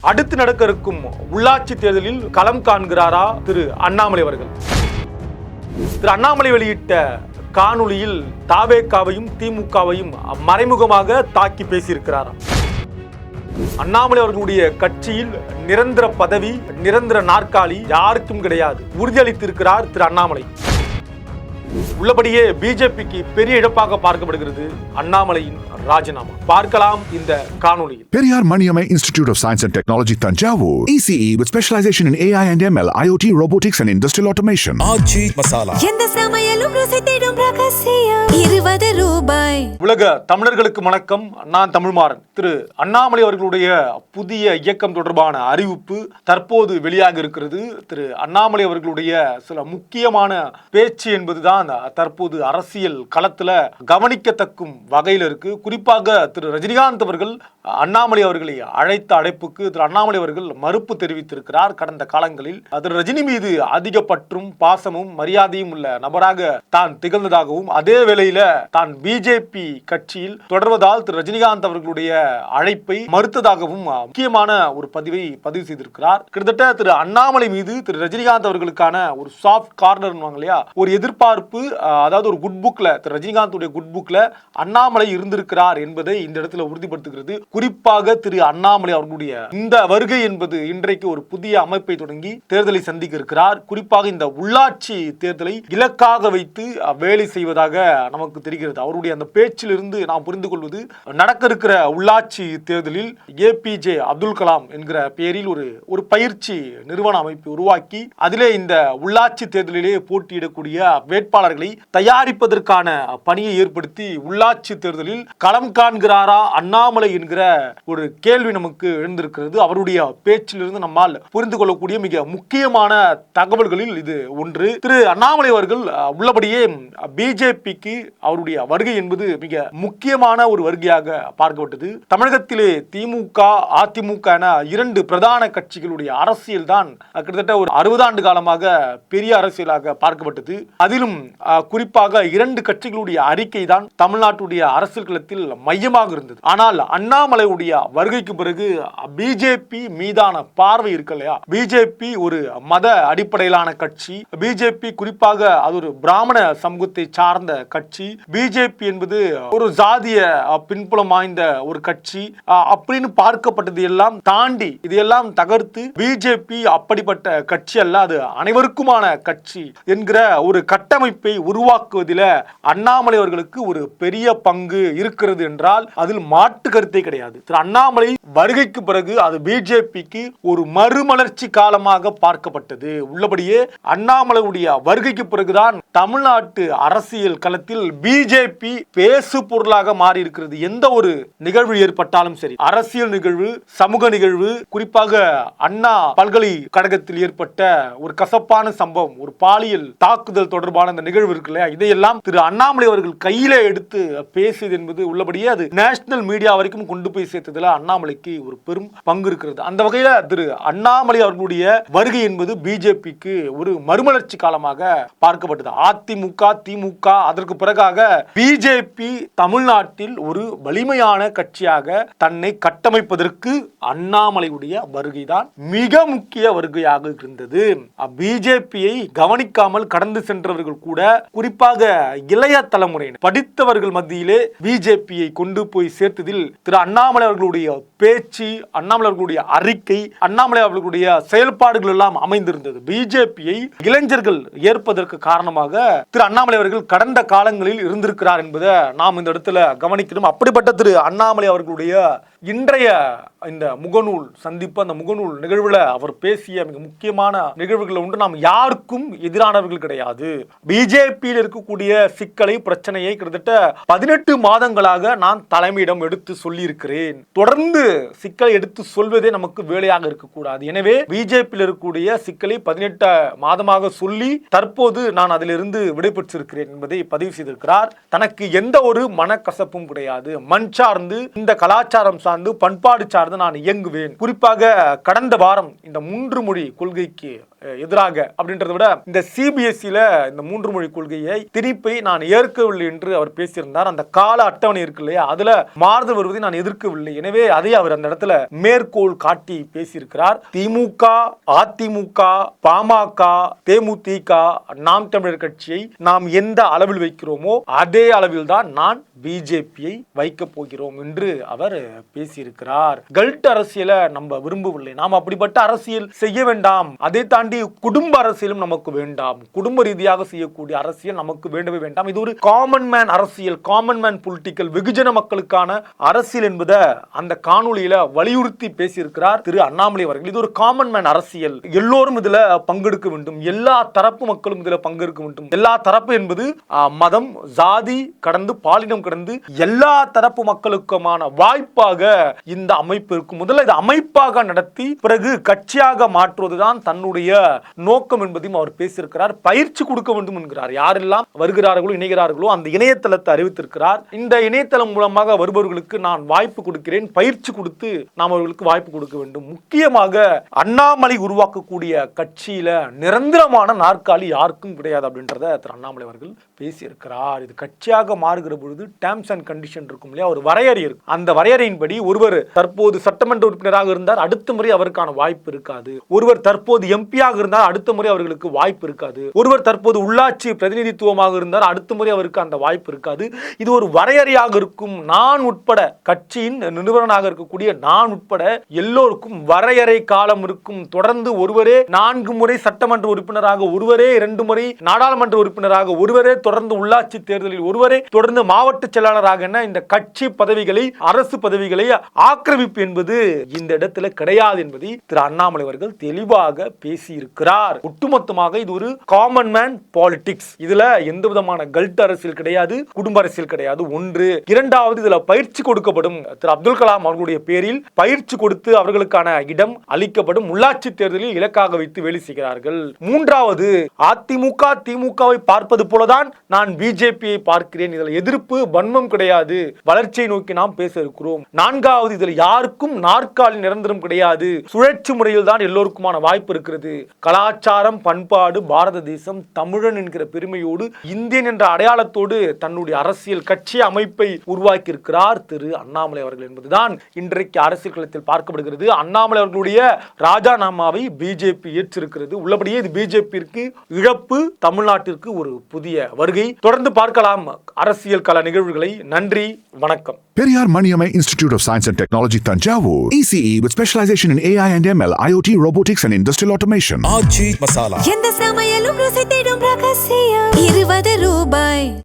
அடுத்து நடக்க இருக்கும் உள்ளாட்சி தேர்தலில் களம் காண்கிறாரா திரு அண்ணாமலை அவர்கள்? திரு அண்ணாமலை வெளியிட்ட காணொளியில் தாவேகாவையும் திமுகவையும் மறைமுகமாக தாக்கி பேசியிருக்கிறாராம். அண்ணாமலை அவர்களுடைய கட்சியில் நிரந்தர பதவி, நிரந்தர நாற்காலி யாருக்கும் கிடையாது உறுதியளித்திருக்கிறார் திரு அண்ணாமலை. உள்ளபடியே பிஜேபிக்கு பெரிய இழப்பாக பார்க்கப்படுகிறது அண்ணாமலையின் ராஜினாமா. பார்க்கலாம் இந்த காணொளியில். Periyar Maniamai Institute of Science and Technology, Tanjavur. ECE with specialization in AI and ML, IoT, robotics and industrial automation. ஆச்சி மசாலா. எந்த சமையலும் ருசி தேடும் ரகசியம். 20 ரூபாய். உலக தமிழர்களுக்கு வணக்கம். நான் தமிழ்மாறன். திரு அண்ணாமலை அவர்களுடைய புதிய இயக்கம் தொடர்பான அறிவிப்பு தற்போது வெளியாக இருக்கிறது. திரு அண்ணாமலை அவர்களுடைய சில முக்கியமான பேச்சு என்பதுதான் தற்போது அரசியல் களத்துல கவனிக்கத்தக்கும் வகையில் இருக்கு. குறிப்பாக திரு ரஜினிகாந்த் அவர்கள் அண்ணாமலை அவர்களை அழைத்த அழைப்புக்கு திரு அண்ணாமலை அவர்கள் மறுப்பு தெரிவித்திருக்கிறார். கடந்த காலங்களில் திரு ரஜினி மீது அதிக பற்றும் பாசமும் மரியாதையும் உள்ள நபராக தான் திகழ்ந்ததாகவும், அதே வேளையில தான் பிஜேபி கட்சியில் தொடர்வதால் திரு ரஜினிகாந்த் அவர்களுடைய அழைப்பை மறுத்ததாகவும் முக்கியமான ஒரு பதிவு செய்திருக்கிறார். கிட்டத்தட்ட திரு அண்ணாமலை மீது திரு ரஜினிகாந்த் அவர்களுக்கான ஒரு சாஃப்ட் கார்னர் இல்லையா, ஒரு எதிர்பார்ப்பு, அதாவது ஒரு குட் புக்ல திரு ரஜினிகாந்த் குட் புக்ல அண்ணாமலை இருந்திருக்கிறார் என்பதை இந்த இடத்துல உறுதிப்படுத்துகிறது. குறிப்பாக திரு அண்ணாமலை அவர்களுடைய இந்த வருகை என்பது இன்றைக்கு ஒரு புதிய அமைப்பை தொடங்கி தேர்தலை சந்திக்க இருக்கிறார். குறிப்பாக இந்த உள்ளாட்சி தேர்தலை இலக்காக வைத்து வேலை செய்வதாக நமக்கு தெரிகிறது. அவருடைய அந்த பேச்சிலிருந்து நாம் புரிந்து கொள்வது, நடக்க இருக்கிற உள்ளாட்சி தேர்தலில் ஏபிஜே அப்துல் கலாம் என்கிற பெயரில் ஒரு பயிற்சி நிறுவன அமைப்பை உருவாக்கி அதிலே இந்த உள்ளாட்சி தேர்தலிலே போட்டியிடக்கூடிய வேட்பாளர்களை தயாரிப்பதற்கான பணியை ஏற்படுத்தி உள்ளாட்சி தேர்தலில் களம் காண்கிறாரா அண்ணாமலை என்கிற ஒரு கேள்வி நமக்கு எழுந்திருக்கிறது. அவருடைய பேச்சிலிருந்து நம்மால் புரிந்து கொள்ளக்கூடிய மிக முக்கியமான தகவல்களில் இது ஒன்று. திரு அண்ணாமலை அவர்கள் உள்ளபடியே பிஜேபிக்கு அவருடைய வருகை என்பது மிக முக்கியமான ஒரு வருகையாக பார்க்கப்பட்டது. தமிழகத்திலே திமுக, அதிமுக என இரண்டு பிரதான கட்சிகளுடைய அரசியல் தான் கிட்டத்தட்ட ஒரு 60 ஆண்டு காலமாக பெரிய அரசியலாக பார்க்கப்பட்டது. அதிலும் குறிப்பாக இரண்டு கட்சிகளுடைய அறிக்கை தான் தமிழ்நாட்டுடைய அரசியல் களத்தில் மையமாக இருந்தது. ஆனால் அண்ணாமலையுடைய வருகைக்கு பிறகு பிஜேபி மீதான பார்வை இருக்கு இல்லையா, பிஜேபி ஒரு மத அடிப்படையிலான கட்சி, பிஜேபி குறிப்பாக அது ஒரு பிராமண சமூகத்தை சார்ந்த கட்சி, பிஜேபி என்பது ஒரு ஜாதிய பின்புலம் வாய்ந்த ஒரு கட்சி அப்படின்னு பார்க்கப்பட்டது எல்லாம் தாண்டி இதையெல்லாம் தகர்த்து பிஜேபி அப்படிப்பட்ட கட்சி அல்ல, அது அனைவருக்குமான கட்சி என்கிற ஒரு கட்டமைப்பை உருவாக்குவதில் அண்ணாமலை அவர்களுக்கு ஒரு பெரிய பங்கு இருக்கிறது என்றால் அதில் மாற்று கருத்தே கிடையாது. திரு அண்ணாமலை வருகைக்கு பிறகு அது பிஜேபிக்கு ஒரு மறுமலர்ச்சி காலமாக பார்க்கப்பட்டது. உள்ளபடியே அண்ணாமலையுடைய வருகைக்கு பிறகுதான் தமிழ்நாட்டு அரசியல் களத்தில் பிஜேபி பேசு பொருளாக மாறி இருக்கிறது. எந்த ஒரு நிகழ்வு ஏற்பட்டாலும் சரி, அரசியல் நிகழ்வு, சமூக நிகழ்வு, குறிப்பாக அண்ணா பல்கலைக்கழகத்தில் ஏற்பட்ட ஒரு கசப்பான சம்பவம், ஒரு பாலியல் தாக்குதல் தொடர்பான இந்த நிகழ்வு இருக்கு இல்லையா, இதையெல்லாம் திரு அண்ணாமலை அவர்கள் கையில எடுத்து பேசியது என்பது உள்ளபடியே அது நேஷனல் மீடியா வரைக்கும் கொண்டு போய் சேர்த்ததுல அண்ணாமலைக்கு ஒரு பெரும் பங்கு இருக்கிறது. அந்த வகையில திரு அண்ணாமலை அவர்களுடைய வருகை என்பது பிஜேபிக்கு ஒரு மறுமலர்ச்சி காலமாக பார்க்கப்பட்டது. அதிமுக, திமுக அதற்கு பிறகாக பிஜேபி தமிழ்நாட்டில் ஒரு வலிமையான கட்சியாக தன்னை கட்டமைப்பதற்கு அண்ணாமலையுடைய வருகைதான் மிக முக்கிய வருகையாக இருந்தது. பிஜேபியை கவனிக்காமல் கடந்து சென்றவர்கள் கூட, குறிப்பாக இளைய தலைமுறையினர், படித்தவர்கள் மத்தியிலே பிஜேபியை கொண்டு போய் சேர்த்ததில் திரு அண்ணாமலை அவர்களுடைய பேச்சு, அண்ணாமலை அவர்களுடைய அறிக்கை, அண்ணாமலை அவர்களுடைய செயல்பாடுகள் எல்லாம் அமைந்திருந்தது. பிஜேபியை இளைஞர்கள் ஏற்பதற்கு காரணமாக திரு அண்ணாமலை அவர்கள் கடந்த காலங்களில் இருந்திருக்கிறார் என்பதை நாம் இந்த இடத்துல கவனிக்கணும். அப்படிப்பட்ட திரு அண்ணாமலை அவர்களுடைய இன்றைய இந்த முகநூல் சந்திப்பு, அந்த முகநூல் நிகழ்வுல அவர் பேசிய மிக முக்கியமான நிகழ்வுகள் ஒன்று, நாம் யாருக்கும் எதிரானவர்கள் கிடையாது. பிஜேபியில் இருக்கக்கூடிய சிக்கலை, பிரச்சனையை கிட்டத்தட்ட 18 மாதங்களாக நான் தலைமையிடம் எடுத்து சொல்லி இருக்கிறேன். தொடர்ந்து சிக்கலை எடுத்து சொல்வதே நமக்கு வேலையாக இருக்கக்கூடாது. எனவே பிஜேபியில் இருக்கக்கூடிய சிக்கலை 18 மாதமாக சொல்லி தற்போது நான் அதிலிருந்து விடைபெற்றிருக்கிறேன் என்பதை பதிவு செய்திருக்கிறார். தனக்கு எந்த ஒரு மனக்கசப்பும் கிடையாது. மண் சார்ந்து, இந்த கலாச்சாரம் சார்ந்து, பண்பாடு சார்ந்து நான் இயங்குவேன். குறிப்பாக கடந்த வாரம் இந்த 3 மொழி கொள்கைக்கு எதிராக அப்படின்றத விட இந்த சிபிஎஸ்இல இந்த 3 மொழி கொள்கையை திணிப்பை நான் ஏற்கவில்லை என்று அவர் பேசியிருந்தார். அந்த கால அட்டவணை இருக்கு இல்லையா, அதுல மாறுதல் வருவதை நான் எதிர்க்கவில்லை. எனவே அதை அவர் அந்த இடத்துல மேற்கோள் காட்டி பேசியிருக்கிறார். திமுக, அதிமுக, பாமக, தேமுதிக, நாம் தமிழர் கட்சியை நாம் எந்த அளவில் வைக்கிறோமோ அதே அளவில் தான் நான் பிஜேபியை வைக்க போகிறோம் என்று அவர் பேசியிருக்கிறார். கல்ட் அரசியலை நம்ம விரும்பவில்லை, நாம் அப்படிப்பட்ட அரசியல் செய்ய வேண்டாம். அதை தாண்டி குடும்ப அரசியலும் நமக்கு வேண்டாம். குடும்ப ரீதியாக செய்யக்கூடிய அரசியல் நமக்கு வேண்டவே வேண்டாம். இது ஒரு காமன் மேன் அரசியல், காமன் மேன் பொலிட்டிக்கல், வெகுஜன மக்களுக்கான அரசியல் என்பதை அந்த காணொலியில வலியுறுத்தி பேசியிருக்கிறார் திரு அண்ணாமலை அவர்கள். இது ஒரு காமன் மேன் அரசியல், எல்லோரும் இதுல பங்கெடுக்க வேண்டும், எல்லா தரப்பு மக்களும் இதுல பங்கெடுக்க வேண்டும். எல்லா தரப்பு என்பது மதம், ஜாதி கடந்து, பாலினம் கடந்து எல்லா தரப்பு மக்களுக்குமான வாய்ப்பாக இந்த அமைப்பு இருக்கும். முதல்ல இது அமைப்பாக நடத்தி பிறகு கட்சியாக மாற்றுவதுதான் தன்னுடைய நோக்கம் என்பதையும் அவர் பேசியிருக்கிறார். பயிற்சி கொடுக்க வேண்டும் என்கிறார். யாரெல்லாம் வருகிறார்களோ இணைகிறார்களோ அந்த இணையதளத்தை அறிவித்திருக்கிறார். இந்த இணையதளம் மூலமாக வருபவர்களுக்கு நான் வாய்ப்பு கொடுக்கிறேன், பயிற்சி கொடுத்து நாம் அவர்களுக்கு வாய்ப்பு கொடுக்க வேண்டும். முக்கியமாக அண்ணாமலை உருவாக்கக்கூடிய கட்சியில நிரந்தரமான நாற்காலி யாருக்கும் கிடையாது அப்படின்றத திரு அண்ணாமலை அவர்கள் பேசியிருக்கிறார். இது கட்சியாக மாறுகிற பொழுது டேர்ம்ஸ் அண்ட் கண்டிஷன் இருக்கும் இல்லையா, ஒரு வரையறை இருக்கு. அந்த வரையறையின்படி ஒருவர் தற்போது சட்டமன்ற உறுப்பினராக இருந்தார், அடுத்த முறை அவருக்கான வாய்ப்பு இருக்காது. ஒருவர் தற்போது எம்பியாக இருந்தால் அடுத்த முறை அவர்களுக்கு வாய்ப்பு இருக்காது. ஒருவர் தற்போது உள்ளாட்சி பிரதிநிதித்துவமாக இருந்தால் அடுத்த முறை அவருக்கு அந்த வாய்ப்பு இருக்காது. இது ஒரு வரையறையாக இருக்கும். நான் உட்பட, கட்சியின் நிறுவனராக இருக்கக்கூடிய நான் உட்பட எல்லோருக்கும் வரையறை காலம் இருக்கும். தொடர்ந்து ஒருவரே 4 முறை சட்டமன்ற உறுப்பினராக, ஒருவரே 2 முறை நாடாளுமன்ற உறுப்பினராக, ஒருவரே தொடர்ந்து உள்ளாட்சி தேர்தலில், ஒருவரே தொடர்ந்து மாவட்ட செயலாளராக என இந்த கட்சி பதவிகளை, அரசு பதவிகளை ஆக்கிரமிப்பு என்பது இந்த இடத்துல கிடையாது என்பதை திரு அண்ணாமலை அவர்கள் தெளிவாக பேசியிருக்கிறார். ஒட்டுமொத்தமாக இது ஒரு காமன் மேன் பாலிடிக்ஸ். இதுல எந்த விதமான கல்ட் அரசியல் கிடையாது, குடும்ப அரசியல் கிடையாது. ஒன்று. இரண்டாவது, இதுல பயிற்சி கொடுக்கப்படும். திரு அப்துல் கலாம் அவர்களுடைய பேரில் பயிற்சி கொடுத்து அவர்களுக்கான இடம் அளிக்கப்படும். உள்ளாட்சி தேர்தலில் இலக்காக வைத்து வேலை செய்கிறார்கள். மூன்றாவது, அதிமுக திமுகவை பார்ப்பது போலதான் நான் பிஜேபியை பார்க்கிறேன். இதில் எதிர்ப்பு வன்மம் கிடையாது, வளர்ச்சியை நோக்கி நாம் பேச இருக்கிறோம். நான்காவது, இதில் யாருக்கும் நாற்காலி நிரந்தரம் கிடையாது, சுழற்சி முறையில் தான் எல்லோருக்குமான வாய்ப்பு இருக்கிறது. கலாச்சாரம், பண்பாடு, பாரத தேசம், தமிழன் என்கிற பெருமையோடு, இந்தியன் என்ற அடையாளத்தோடு தன்னுடைய அரசியல் கட்சி அமைப்பை உருவாக்கி இருக்கிறார் திரு அண்ணாமலை அவர்கள் என்பதுதான் இன்றைக்கு அரசியல் களத்தில் பார்க்கப்படுகிறது. அண்ணாமலை அவர்களுடைய ராஜினாமாவை பிஜேபி ஏற்றிருக்கிறது. உள்ளபடியே இது பிஜேபிக்கு இழப்பு, தமிழ்நாட்டிற்கு ஒரு புதிய வருகை. தொடர்ந்து பார்க்கலாம் அரசியல் கள நிகழ்வுகளை. நன்றி, வணக்கம். Periyar Maniamai Institute of Science and Technology, Tanjavur. ECE with specialization in AI and ML, IoT, robotics and industrial automation. ஆச்சி மசாலா. எந்த சமையலும் ருசி தேடும் ரகசியம் 20 ரூபாய்.